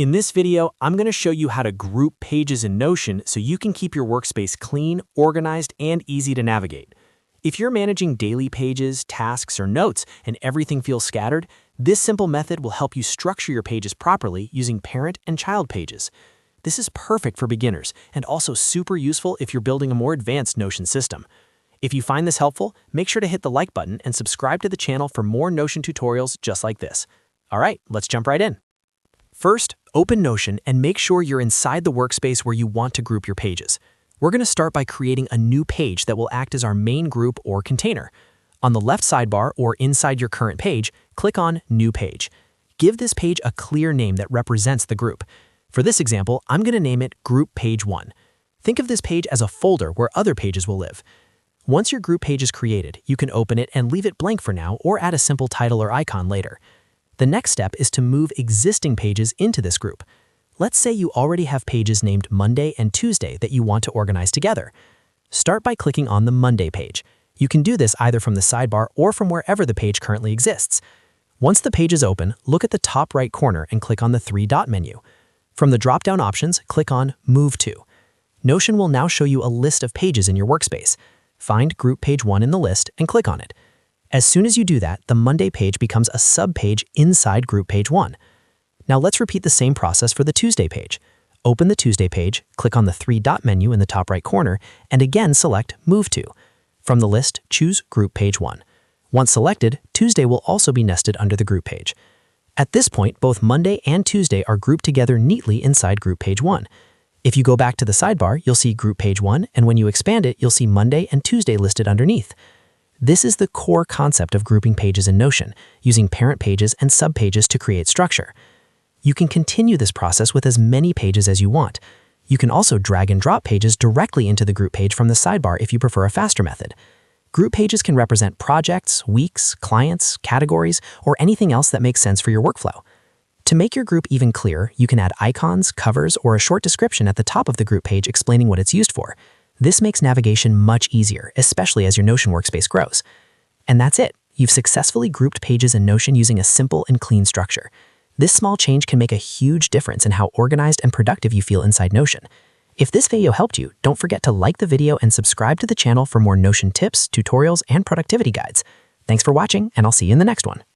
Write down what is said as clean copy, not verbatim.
In this video, I'm going to show you how to group pages in Notion so you can keep your workspace clean, organized, and easy to navigate. If you're managing daily pages, tasks, or notes, and everything feels scattered, this simple method will help you structure your pages properly using parent and child pages. This is perfect for beginners and also super useful if you're building a more advanced Notion system. If you find this helpful, make sure to hit the like button and subscribe to the channel for more Notion tutorials just like this. All right, let's jump right in. First, open Notion and make sure you're inside the workspace where you want to group your pages. We're going to start by creating a new page that will act as our main group or container. On the left sidebar or inside your current page, click on New Page. Give this page a clear name that represents the group. For this example, I'm going to name it Group Page 1. Think of this page as a folder where other pages will live. Once your group page is created, you can open it and leave it blank for now or add a simple title or icon later. The next step is to move existing pages into this group. Let's say you already have pages named Monday and Tuesday that you want to organize together. Start by clicking on the Monday page. You can do this either from the sidebar or from wherever the page currently exists. Once the page is open, look at the top right corner and click on the three-dot menu. From the drop-down options, click on Move To. Notion will now show you a list of pages in your workspace. Find Group Page 1 in the list and click on it. As soon as you do that, the Monday page becomes a subpage inside Group Page 1. Now let's repeat the same process for the Tuesday page. Open the Tuesday page, click on the three-dot menu in the top right corner, and again select Move To. From the list, choose Group Page 1. Once selected, Tuesday will also be nested under the group page. At this point, both Monday and Tuesday are grouped together neatly inside Group Page 1. If you go back to the sidebar, you'll see Group Page 1, and when you expand it, you'll see Monday and Tuesday listed underneath. This is the core concept of grouping pages in Notion, using parent pages and subpages to create structure. You can continue this process with as many pages as you want. You can also drag and drop pages directly into the group page from the sidebar if you prefer a faster method. Group pages can represent projects, weeks, clients, categories, or anything else that makes sense for your workflow. To make your group even clearer, you can add icons, covers, or a short description at the top of the group page explaining what it's used for. This makes navigation much easier, especially as your Notion workspace grows. And that's it. You've successfully grouped pages in Notion using a simple and clean structure. This small change can make a huge difference in how organized and productive you feel inside Notion. If this video helped you, don't forget to like the video and subscribe to the channel for more Notion tips, tutorials, and productivity guides. Thanks for watching, and I'll see you in the next one.